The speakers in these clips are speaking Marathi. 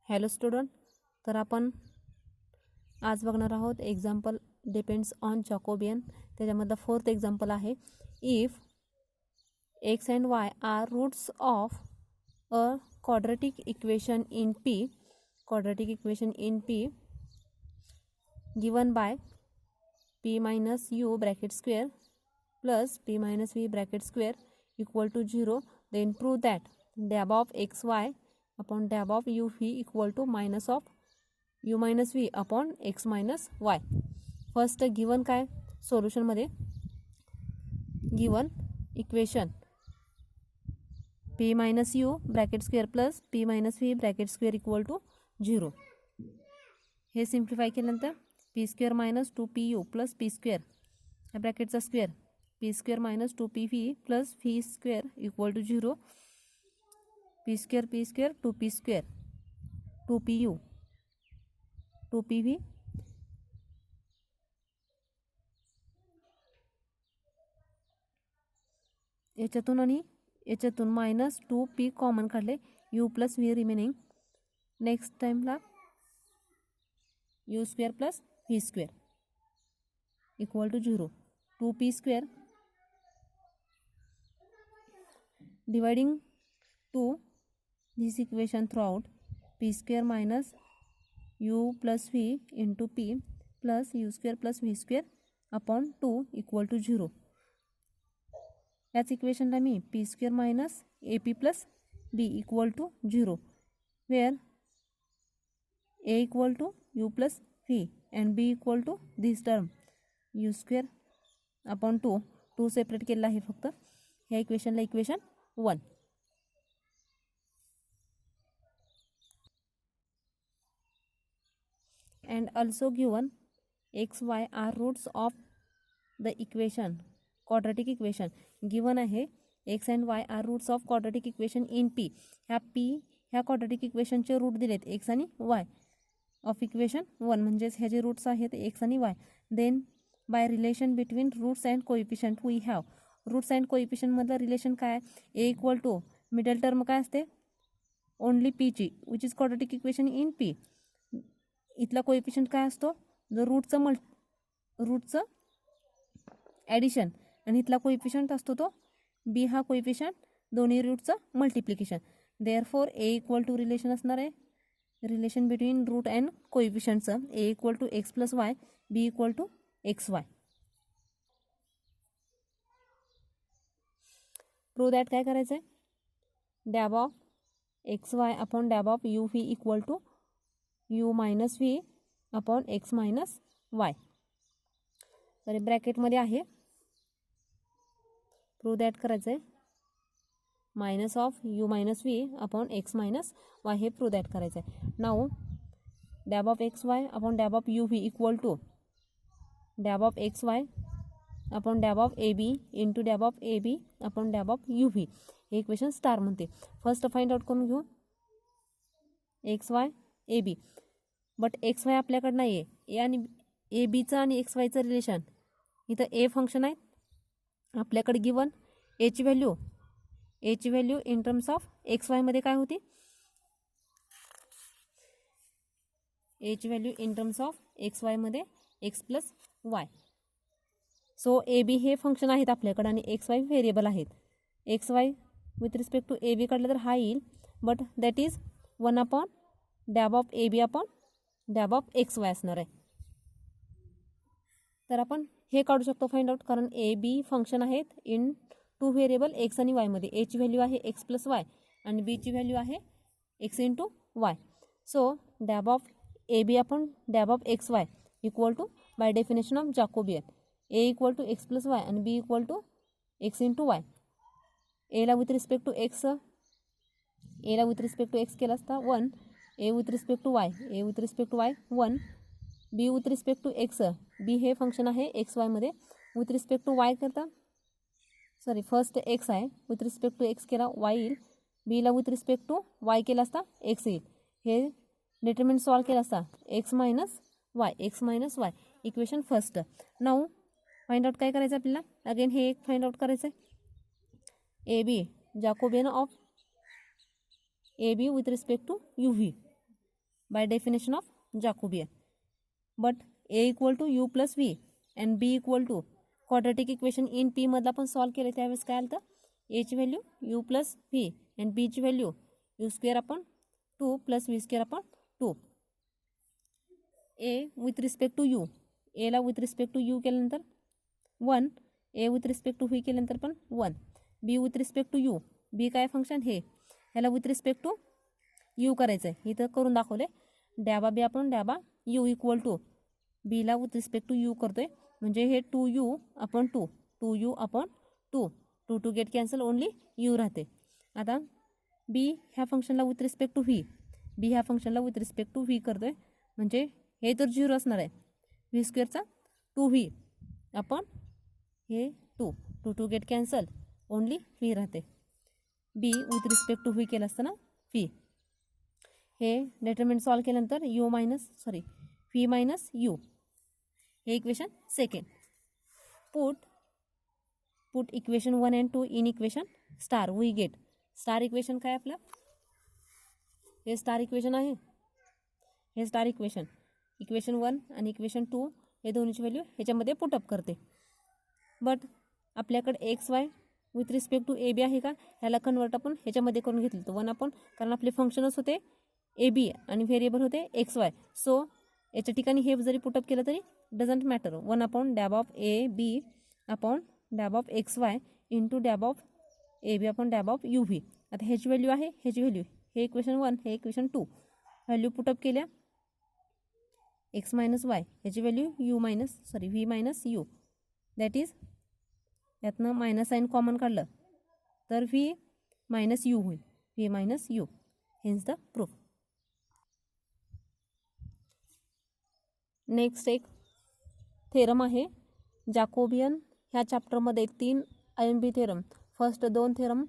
हॅलो स्टुडंट, तर आपण आज बघणार आहोत एक्झाम्पल डिपेंड्स ऑन जॅकोबियन. त्याच्यामधलं फोर्थ एक्झाम्पल आहे, if x and y are roots of a quadratic equation in p given by p minus u bracket square plus p minus v bracket square equal to 0, then prove that dab of xy upon dab of u v equal to minus of u minus v upon x minus y. First given काय सोल्युशनमध्ये given equation p minus u bracket square plus p minus v bracket square equal to 0. हे सिम्प्लिफाय केल्यानंतर p square minus 2pu plus p square या ब्रॅकेटचा square p square minus 2pv plus v square equal to 0. p square 2p square 2pu 2pv याच्यातून आणि याच्यातून मायनस 2p कॉमन काढले, u plus v remaining. Next टाइमला u square plus v square equal to 0. 2p square dividing to this equation throughout, p square minus u plus v into p plus u square plus v square upon 2 equal to 0. याच इक्वेशनला मी p square minus ap plus b equal to 0, where a equal to u plus v and b equal to this term u square upon 2 separate केलेला आहे फक्त ह्या इक्वेशनला equation 1. and also given x y are roots of the equation quadratic equation. given आहे x and y are roots of quadratic equation in p. ह्या quadratic equation चे रूट दिलेत x आणि y of equation 1, म्हणजेच ह्याचे रूट्स आहेत x आणि y. then by relation between roots and coefficient we have. Roots and coefficient मधलं रिलेशन काय आहे, a equal to middle term काय असते ओनली p ची, which is quadratic equation in p. इथला कोएफिशियंट काय असतो, जो रूटचं ॲडिशन, आणि इथला कोएफिशियंट असतो तो b हा कोएफिशियंट दोन्ही रूटचं multiplication. Therefore a equal to relation असणार आहे रिलेशन बिटवीन रूट अँड कोएफिशियंटचं a equal to x plus y, b equal to x y. Prove that काय करायचं आहे, dab of x Y upon dab of U V equal to u minus v upon x minus y. Sorry ब्रॅकेटमध्ये आहे, प्रूव्ह दॅट करायचं आहे minus of u minus v upon x minus y, हे प्रूव्ह दॅट करायचं आहे. Now dab of x Y upon dab of U V equal to dab of x Y upon dab of A B into dab of A B upon dab of you V. हे इक्वेशन स्टार म्हणते. फर्स्ट फाइंड आउट करून घेऊ X Y A B. But X Y आपल्याकडे नाही आहे, ए आणि ए बीचं आणि एक्स वायचं रिलेशन. इथं ए फंक्शन आहे आपल्याकडे गिवन. एची value in terms of x वायमध्ये काय होती, एची value in terms of x वायमध्ये x plus y. So a b हे फंक्शन आहेत आपल्याकडे आणि एक्स वाय व्हेरिएबल आहेत. X Y with respect to A b काढलं तर हा येईल, but that is 1 upon dab of A B upon dab of x y असणार आहे. तर आपण हे काढू शकतो फाइंड आउट, कारण ए बी फंक्शन आहेत इन टू व्हेरिएबल एक्स आणि वायमध्ये. एची व्हॅल्यू आहे एक्स प्लस वाय आणि बीची व्हॅल्यू आहे x into y. So dab of A B upon dab of x y equal to by definition of Jacobian a equal to x plus y आणि b equal to x into y. एला विथ रिस्पेक्ट टू एक्स केला असता 1, a with respect to y 1, b with respect to x, b हे फंक्शन आहे एक्स वायमध्ये. विथ रिस्पेक्ट टू वाय करता सॉरी फर्स्ट एक्स आहे, विथ रिस्पेक्ट टू एक्स केला वाय येईल, बीला विथ रिस्पेक्ट टू वाय केला असता एक्स येईल. हे डिटर्मिनंट सॉल्व केला असता x minus Y equation first. Now find out काय करायचं आपल्याला, अगेन हे एक फाइंड आउट करायचं आहे a b Jacobian of A b with respect to u v. By definition of Jacobian. But a equal to u plus v and b equal to quadratic equation in p मधला आपण सॉल्व केलं त्यावेळेस काय आलं तर एची value u plus v and बीची value u square upon 2 plus v square upon 2. A with respect to u, एला विथ रिस्पेक्ट टू यू केल्यानंतर 1, a with respect to v केल्यानंतर पण 1, b with respect to u, b काय फंक्शन हे ह्याला विथ रिस्पेक्ट टू यू करायचं आहे, इथं करून दाखवले. डॅबा बी आपण डॅबा यू इक्वल टू बीला विथ रिस्पेक्ट टू यू करतोय म्हणजे हे 2u upon 2, 2u upon 2, 2 get cancel, only you राहते. आता बी ह्या फंक्शनला विथ रिस्पेक्ट टू व्ही, बी ह्या फंक्शनला विथ रिस्पेक्ट टू व्ही करतोय म्हणजे हे तर 0 असणार आहे, व्ही स्क्वेअरचा 2v अपॉन हे 2 गेट कॅन्सल, ओनली व्ही राहते. B with respect to V केलं असताना व्ही. हे डिटरमिनंट सॉल्व केल्यानंतर व्ही मायनस यू, हे equation second. Put equation 1 and 2 in equation star, we get star equation. काय आपलं हे स्टार इक्वेशन आहे, हे स्टार इक्वेशन 1 आणि इक्वेशन 2 हे दोन्हीची व्हॅल्यू ह्याच्यामध्ये पुटअप करते. बट आपल्याकडे X Y with respect to A B आहे का, ह्याला कन्वर्ट आपण ह्याच्यामध्ये करून घेतलं तर 1 आपण, कारण आपले फंक्शनच होते ए बी आणि व्हेरिएबल होते एक्स वाय, सो याच्या ठिकाणी हे जरी पुटअप केलं तरी doesn't matter. 1 upon dab of A B upon dab of x Y into dab of A B upon dab of you V. आता ह्याची व्हॅल्यू आहे, ह्याची व्हॅल्यू हे इक्वेशन 1, हे इक्वेशन 2, व्हॅल्यू पुटअप केल्या एक्स मायनस वाय, ह्याची value V minus U, that is यातनं मायनस साईन कॉमन काढलं तर व्ही मायनस यू होईल, V minus U, hence the proof. Next एक थेरम आहे जॅकोबियन. ह्या चॅप्टरमध्ये 3 IMP थेरम, फर्स्ट 2 थेरम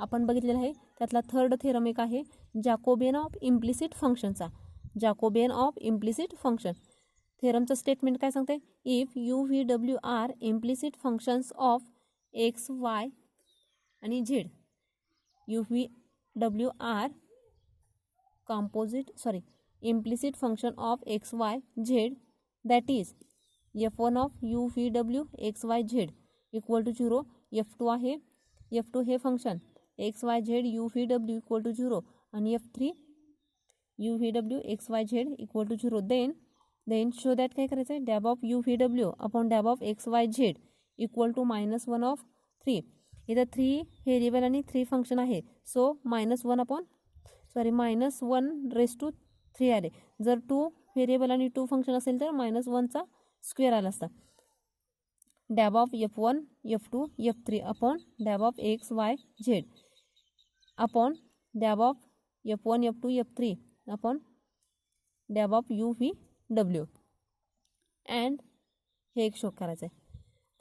आपण बघितलेला आहे, त्यातला थर्ड थेरम एक आहे जॅकोबियन ऑफ इम्प्लिसिट फंक्शनचा. जॅकोबियन ऑफ इम्प्लिसिट फंक्शन थेरमचं स्टेटमेंट काय सांगते, इफ यू व्ही डब्ल्यू are implicit functions of x y आणि झेड, यू व्ही डब्ल्यू are implicit function of x y z, that is f1 of u v w x y z equal to 0, f2 आहे, f2 हे function x y z u v w equal to 0 आणि f3 u v w x y z equal to 0. then show that काय करायचं आहे, dab of u v w upon dab of x y z equal to -1 of 3. इथं 3 व्हेरिएबल आणि 3 फंक्शन आहे, सो -1 रेस टू 3 आले. जर 2 व्हेरिएबल आणि 2 फंक्शन असेल तर -1चा स्क्वेअर आला असता. Dab of f1 f2 f3 upon dab of x y z upon dab of f1 f2 f3 upon dab of u v w and हे एक शो करायचं आहे.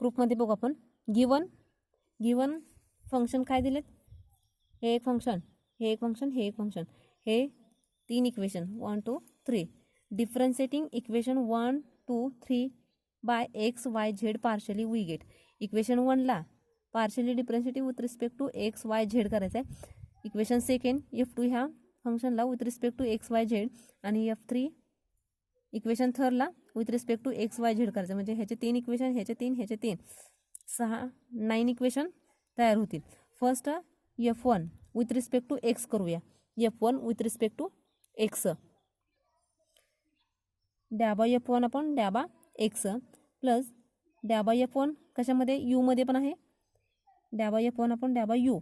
प्रूफमध्ये बघू आपण. गिवन फंक्शन काय दिलेत, हे एक फंक्शन, हे एक फंक्शन, हे एक फंक्शन, हे 3 equation 1 2 3. Differentiating equation 1 2 3 by x Y z partially we get. Equation 1ला partially differentiating with respect to x Y z करायचं आहे. इक्वेशन सेकंड f2 ह्या फंक्शनला with respect to x Y z आणि f3 इक्वेशन थर्डला with respect to x Y z करायचं, म्हणजे ह्याचे 3 इक्वेशन, ह्याचे 3 9 इक्वेशन तयार होतील. First f1 with respect to x करूया, f1 with respect to x, dab f1 आपण डॅबा एक्स प्लस डॅबा f1 कशामध्ये, यू मध्ये पण आहे, डॅबा f1 आपण डॅबा u,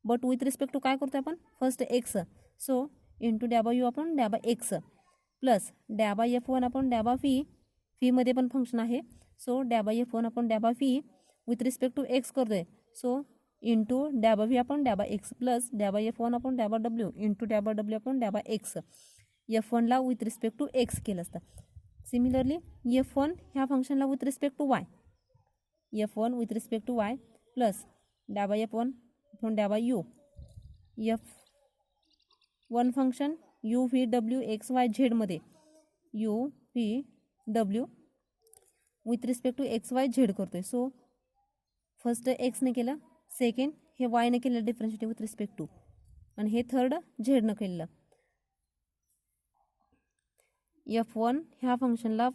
but with respect to काय करतो आपण, first x, so into डॅबा u आपण डॅबा एक्स प्लस डॅबा f1 आपण डॅबा व्ही मध्ये पण फंक्शन आहे, सो डॅबा f1 आपण डॅबा v with respect to x करतोय, सो इंटू डॅबा व्ही आपण डॅबा एक्स प्लस डॅबा f1 आपण डॅबा डब्ल्यू इंटू डॅबा डब्ल्यू आपण डॅबा एक्स, f1ला विथ रिस्पेक्ट टू एक्स केलं असतं. सिमिलरली f1 ह्या फंक्शनला with respect to y, f1 with respect to y plus डॅबा f1 आपण डॅबा u, f1 function u V डब्ल्यू एक्स वाय झेडमध्ये u V W with respect to x Y Z करतोय, सो फर्स्ट एक्सने केलं, सेकंड हे वायने केलं डिफरन्शिएटिंग विथ रिस्पेक्ट टू, आणि हे थर्ड झेडनं केलेलं. F1 ह्या फंक्शनला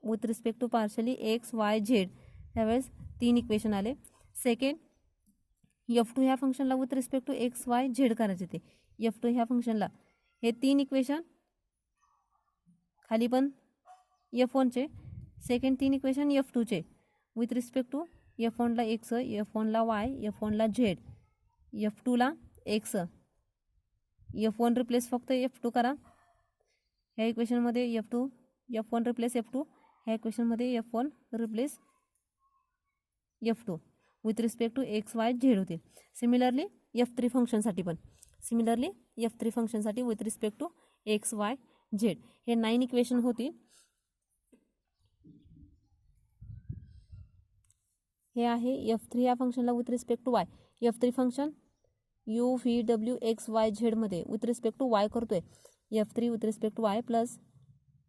with respect to partially X Y Z त्यावेळेस 3 इक्वेशन आले. सेकंड F2 ह्या फंक्शनला with respect to x Y Z करायचे ते F2 ह्या फंक्शनला हे 3 इक्वेशन खाली पण F1चे. सेकंड 3 इक्वेशन F2चे विथ रिस्पेक्ट टू F1ला एक्स F1ला वाय F1ला झेड F2ला एक्स F1 रिप्लेस फक्त F2 करा ह्या इक्वेशनमध्ये F1 रिप्लेस F2 ह्या इक्वेशनमध्ये F1 replace F2 with respect to x Y z होतील. सिमिलरली F3 फंक्शनसाठी पण F3 फंक्शनसाठी with respect to x Y z हे 9 इक्वेशन होतील. हे आहे F3 या फंक्शनला with respect to y. F3 function u V डब्ल्यू एक्स वाय झेडमध्ये विथ रिस्पेक्ट टू वाय करतोय. F3 with respect to y plus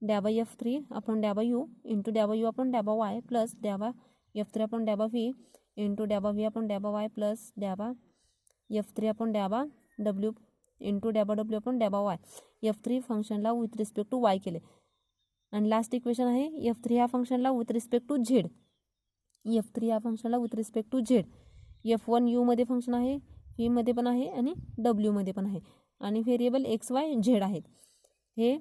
डॅबा F3 upon डॅबा u into डॅबा u upon डॅबा y plus डॅबा F3 upon डॅबा व्ही इंटू डॅबा v upon डॅबा y plus डॅबा F3 upon डॅबा डब्ल्यू इंटू डॅबा डब्ल्यू अपॉन डॅबा वाय. F3 फंक्शनला विथ रिस्पेक्ट टू वाय केले. आणि लास्ट इक्वेशन आहे F3 ह्या फंक्शनला with respect to Z. F3 ह्या फंक्शनला with respect to z. F1 यूमध्ये फंक्शन आहे व्हीमध्ये पण आहे आणि डब्ल्यूमध्ये पण आहे आणि व्हेरिएबल एक्स वाय झेड आहेत. हे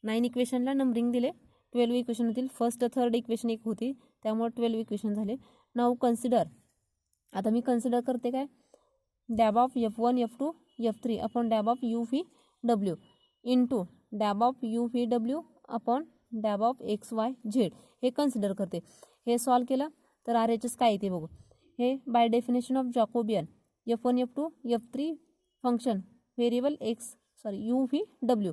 9 इक्वेशनला नंबरिंग दिले. 12 इक्वेशन होतील. फर्स्ट थर्ड इक्वेशन एक होती त्यामुळे 12 इक्वेशन झाले. Now consider. आता मी कन्सिडर करते काय dab of F1 F2 F3 upon dab of U V W into dab of U V W upon dab of x Y z हे कन्सिडर करते. हे सॉल्व केलं तर RHS काय येते बघू. हे bye definition of Jacobian F1 F2 F3 function variable U V W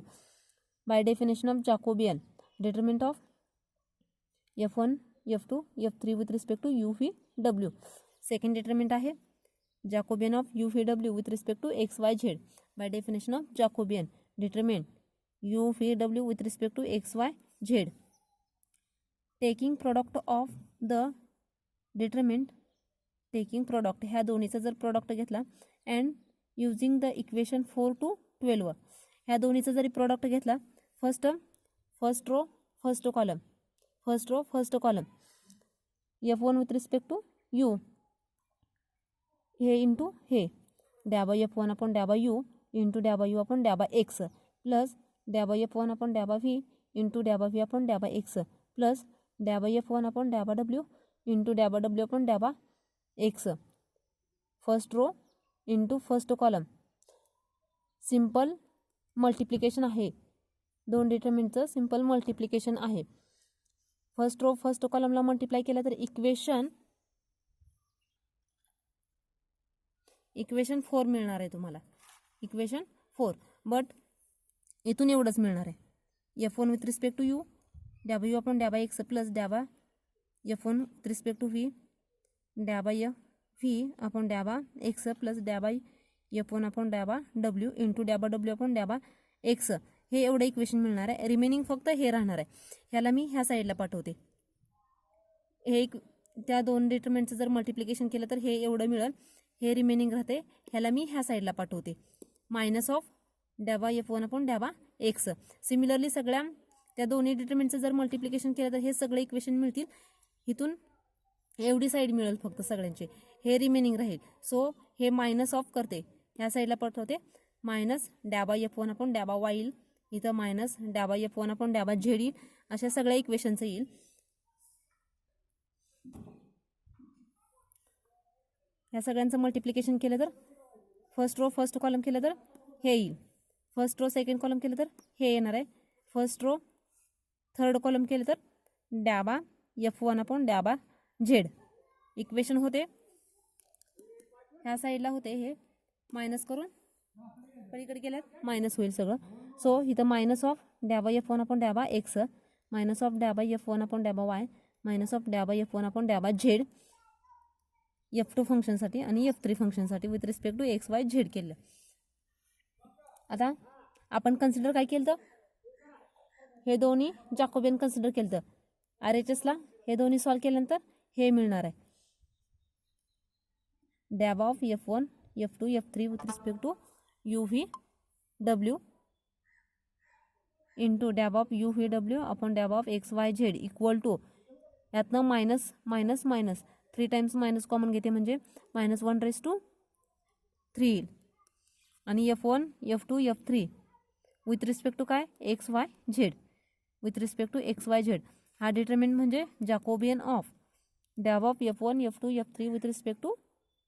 bye definition of जॅकोबियन determinant of F1 F2 F3 with respect to u V W. Second determinant आहे जॅकोबियन of U V W with respect to x Y Z bye definition of जॅकोबियन determine U V W with respect to x Y Z. Taking product of the determinant taking product ह्या दोन्हीचा जर प्रोडक्ट घेतला and using the equation 4 to 12 ह्या दोन्हीचा जरी प्रोडक्ट घेतला first row first column F1 with respect to u हे इंटू हे डॅबा F1 upon डॅबा u into डॅबा u upon डॅबा एक्स प्लस डॅबा F1 अपॉन डॅबा व्ही इंटू डॅबा व्ही अपॉन डॅबा एक्स प्लस डॅबा F1 अपॉन डॅबा डब्ल्यू इंटू डॅबा डब्ल्यू अपॉन डॅबा x. First row into first column simple multiplication आहे. दोन डिटरमिनंटचं सिंपल मल्टिप्लिकेशन आहे. फर्स्ट रो फर्स्ट कॉलमला मल्टिप्लाय केलं तर इक्वेशन 4 मिळणार आहे तुम्हाला. इक्वेशन 4 बट इथून एवढंच मिळणार आहे. F1 with respect to u डॅबा यू अपॉन डॅबा एक्स प्लस डॅबा F1 with respect to v डॅबा व्ही अपॉन डॅबा एक्स प्लस डॅबा F1 अपॉन डॅबा डब्ल्यू इंटू डॅबा डब्ल्यू अपॉन डॅबा एक्स हे एवढं इक्वेशन मिळणार आहे. रिमेनिंग फक्त हे राहणार आहे. ह्याला मी ह्या साईडला पाठवते. हे एक त्या दोन डिटरमिनंटचं जर मल्टिप्लिकेशन केलं तर हे एवढं मिळेल. हे रिमेनिंग राहते. ह्याला मी ह्या साईडला पाठवते. मायनस ऑफ डॅबा F1 अपॉन डॅबा एक्स. सिमिलरली सगळ्या त्या दोन्ही डिटरमिनंटचं जर मल्टिप्लिकेशन केलं तर हे सगळे इक्वेशन मिळतील. इथून एवढी साईड मिळेल फक्त सगळ्यांचे. हे रिमेनिंग राहील. सो हे मायनस ऑफ करते ह्या साईडला पाठवते. मायनस डॅबा F1 अपॉन डॅबा वाय येईल. इथं मायनस डॅबा F1 अपॉन डॅबा झेड येईल. अशा सगळ्या इक्वेशनचं येईल. ह्या सगळ्यांचं मल्टिप्लिकेशन केलं तर फर्स्ट रो फर्स्ट कॉलम केलं तर हे येईल. फर्स्ट रो सेकंड कॉलम केलं तर हे येणार आहे. फर्स्ट रो थर्ड कॉलम केलं तर डॅबा F1 अपॉन डॅबा झेड इक्वेशन होते. ह्या साईडला होते हे मायनस करून पलीकडे गेल्यात मायनस होईल सगळं. सो इथं मायनस ऑफ डॅबा F1 अपॉन डॅबा एक्स मायनस ऑफ डॅबा F1 upon डॅबा y minus of डॅबा F1 अपॉन डॅबा झेड F2 फंक्शनसाठी आणि F3 फंक्शनसाठी with respect to x Y z केलं. आता आपण कन्सिडर काय केलं तर हे दोन्ही जॅकोबियन कन्सिडर केलं तर RHSला हे दोन्ही सॉल्व केल्यानंतर हे मिळणार आहे. Dab of F1 F2 F3 with respect to u V W into dab of U V W upon dab of x Y Z equal to यातनं minus minus minus 3 times minus common घेते म्हणजे -1/3 येईल आणि F1 F2 F3 with respect to काय x Y z with respect to x Y z हा डिटर्मिनंट म्हणजे जॅकोबियन ऑफ डॅब of F1 F2 F3 with respect to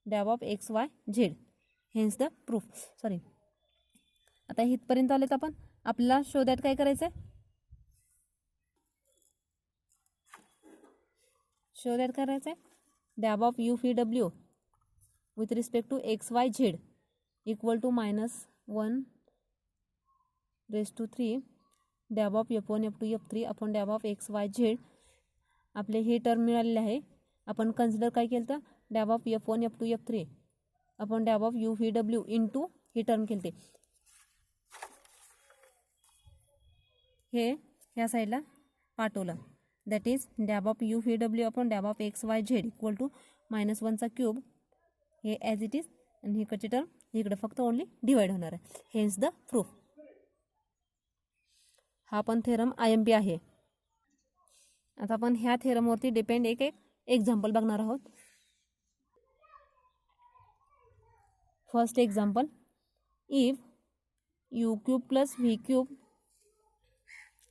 dab of x Y Z hence the proof. Sorry आता इथपर्यंत आलेत आपण. आपल्याला शोधात काय करायचं आहे शोधात करायचं आहे dab of U V W with respect to x Y Z equal to -1/3 dab of F1 F2 F3 upon dab of x Y Z. आपले हे टर्म मिळालेले आहे. आपण कन्सिडर काय केलं तर dab of F1 F2 F3 upon dab of U V W into हे टर्म केले हे ह्या साईडला पाठवलं. That is dab of U V W upon dab of x Y Z equal to -1/3 हे ॲज इट इज आणि इकडचे टर्म इकडे फक्त ओनली डिवाइड होणार आहे. Hence the proof. हा पण थेरम IMP आहे. आता आपण ह्या थेरमवरती डिपेंड एक एक्झाम्पल बघणार आहोत. First example if u cube plus v cube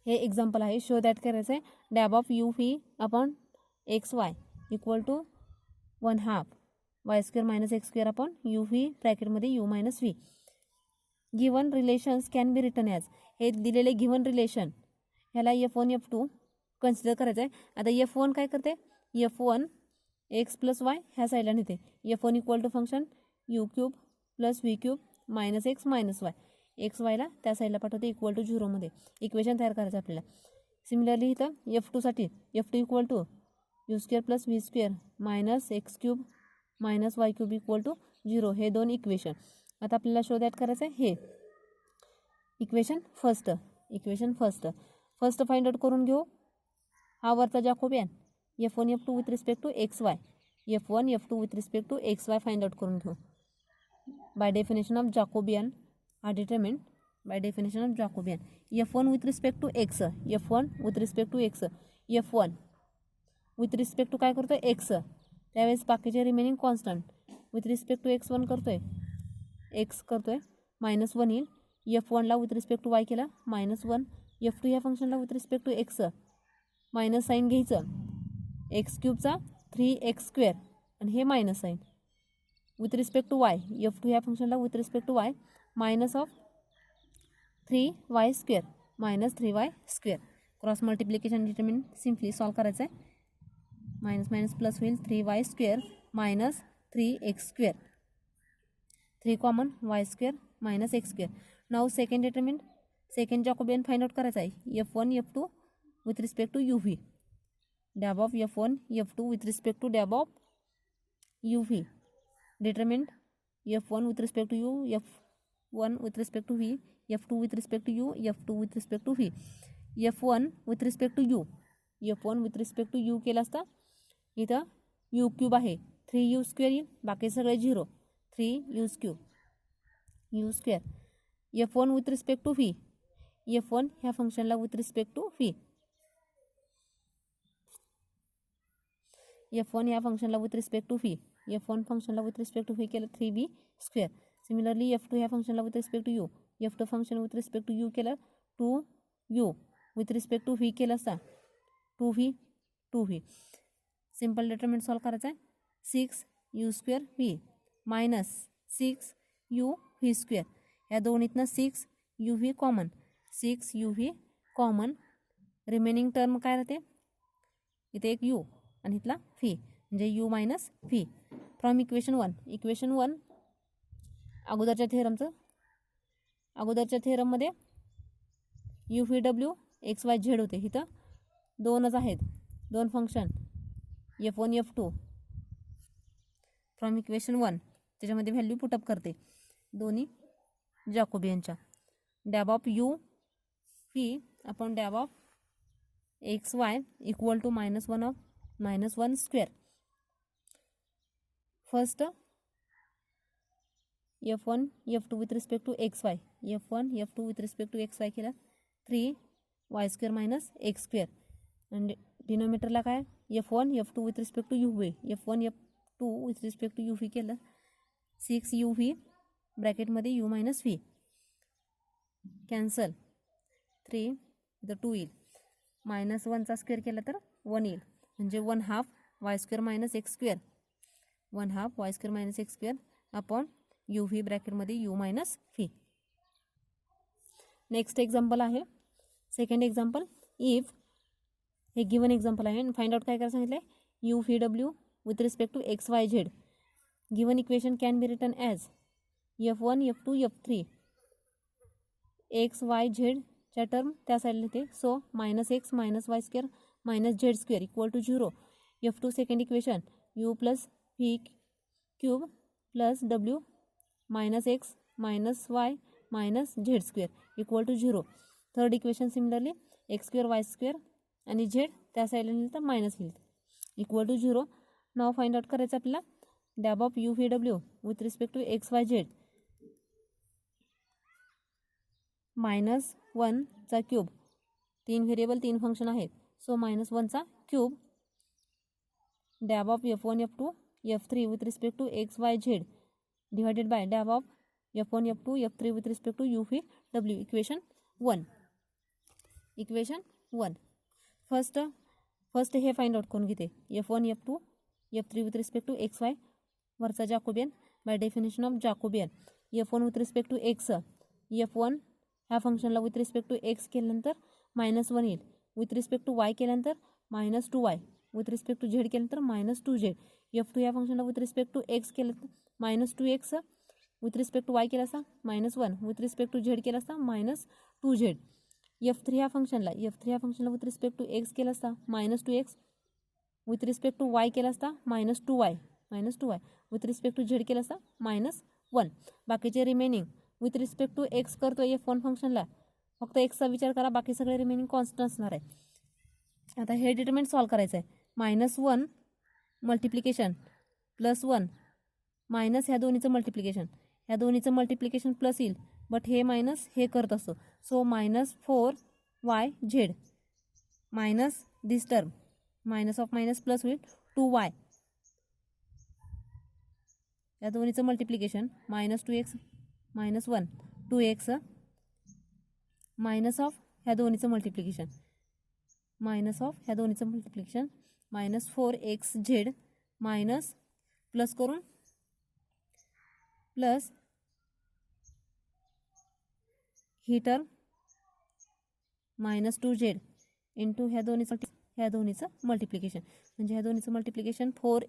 हे एक्झाम्पल आहे. शो दॅट करायचं आहे dab of you v upon x y equal to 1/2 y² - x² upon u v ब्रॅकेटमध्ये u - v. Given relations can be written as हे दिलेले गिवन रिलेशन ह्याला F1 F2 कन्सिडर करायचं आहे. आता F1 काय करते F1 x + y ह्या साईडला नेते. F1 equal to function u³ + v³ - x - y X वायला त्या साईडला पाठवते इक्वल टू 0मध्ये. इक्वेशन तयार करायचं आपल्याला. सिमिलरली इथं F2साठी F2 equal to u² + v² - x³ - y³ equal to 0 हे दोन इक्वेशन. आता आपल्याला शो दॅट करायचं आहे हे इक्वेशन फर्स्ट फाइंड आउट करून घेऊ. हा वरचा Jacobian F1 F2 with respect to x y F1 F2 with respect to x y find out करून घेऊ. By definition of Jacobian are determined by definition of Jacobian. F1 with respect to x F1 with respect to x F1 with respect to काय करतोय x त्यावेळेस बाकीचे remaining constant with respect to x1 करतोय x करतोय -1 येईल. F1ला विथ रिस्पेक्ट टू y केला -1. F2 ह्या फंक्शनला with respect to x minus sign घ्यायचं x³ 3x² आणि हे minus sign with respect to y F2 ह्या फंक्शनला with respect to y -3y² -3y² cross multiplication determine simply solve करायचं आहे. मायनस प्लस होईल 3y² -3x². 3 common y² -x². Now second determine second Jacobian find out करायचा आहे F1 F2 with respect to u v. Dab of F1 F2 with respect to dab of u v. Determine F1 with respect to u, F1 with respect to v, F2 with respect to u, F2 with respect to v. F1 with respect to u, F1 with respect to u केला असता इथं u³ आहे 3u² येईल बाकी सगळे 0 3u². F1 with respect to v F1 ह्या फंक्शनला with respect to v F1 ह्या फंक्शनला with respect to v F1 फंक्शनला विथ रिस्पेक्ट टू v केलं 3v². सिमिलरली F2 ह्या फंक्शनला with respect to u F2 function with respect to u केलं 2u with respect to v केलं असता 2v. सिम्पल डिटर्मिनंट सॉल्व करायचं आहे 6u² v -6u v². या दोन्हीतनं 6u v common 6u v common. Remaining term काय राहते इथे एक u आणि इथला v म्हणजे u minus v. From equation 1 अगोदरच्या थेरममध्ये यू व्ही डब्ल्यू एक्स वाय झेड होते. इथं दोनच आहेत दोन function F1 F2 from equation 1 त्याच्यामध्ये व्हॅल्यू पुटअप करते दोन्ही जॅकोबियनच्या. डॅब of you v upon dab of x y equal to -1/-1². First F1 F2 with respect to x y F1 F2 with respect to x y केला 3 y square minus x square. आणि डिनोमिनेटरला काय F1 F2 with respect to UV. F1 F2 with respect to UV केलं 6UV ब्रॅकेटमध्ये U मायनस V कॅन्सल 3 इथं 2 येईल. -1चा स्क्वेअर केला तर 1 येईल. म्हणजे 1/2 Y square minus x square 1/2 Y square minus x square upon UV ब्रॅकेटमध्ये U minus V. Next example आहे सेकंड एक्झाम्पल. इफ हे गिवन एक्झाम्पल आहे. फाइंड आउट काय करायला सांगितलं आहे UVW with respect to XYZ. Given equation can be written as F1 F2 F3 XYZ च्या टर्म त्या साईडला येते. So -x minus Y square minus Z square equal to 0. F2 second equation U plus V cube plus W minus x minus y minus Z square equal to 0. Third equation similarly x square y square आणि झेड त्या साईडला नेलं तर मायनस होईल equal to 0. Now find out करायचं आपल्याला डॅब of UVW with respect to XYZ. -1चा क्यूब 3 व्हेरिएबल 3 फंक्शन आहेत. सो -1चा क्यूब डॅब of F1 F2 F3 with respect to XYZ divided by डॅब of F1 F2 F3 with respect to UVW. Equation 1. Equation 1 first हे फाइंड आउट करून घेते F1 F2 F3 with respect to XY वरचा Jacobian by definition of Jacobian. F1 with respect to x F1 ह्या फंक्शनला विथ रिस्पेक्ट टू एक्स केल्यानंतर -1 येईल. विथ रिस्पेक्ट टू वाय केल्यानंतर -2y. With respect to Z केल्यानंतर -2z. F2 ह्या फंक्शनला विथ रिस्पेक्ट टू एक्स केलं तर -2x. With respect to Y केला असता -1. विथ रिस्पेक्ट टू झेड केला असता -2z. F3 ह्या फंक्शनला विथ रिस्पेक्ट टू एक्स केला असता -2x. With respect to Y केला असता -2y. With respect to Z केला असता -1. बाकीचे remaining with respect to X करतो F1 फंक्शनला फक्त एक्सचा विचार करा. बाकी सगळे रिमेनिंग कॉन्स्टंट असणार आहे. आता हे डिटरमिनंट सॉल्व करायचं आहे. -1 मल्टिप्लिकेशन +1 मायनस ह्या दोन्हीचं मल्टिप्लिकेशन प्लस येईल. बट हे मायनस हे करत असतो. So -4YZ minus this term minus of minus plus होईल 2y. या दोन्हीचं multiplication -2x -1 2x minus of ह्या दोन्हीचं मल्टिप्लिकेशन -4xZ मायनस प्लस करून प्लस ही टर्म -2Z इंटू ह्या दोन्हीचं मल्टिप्लिकेशन. म्हणजे ह्या दोन्हीचं मल्टिप्लिकेशन 4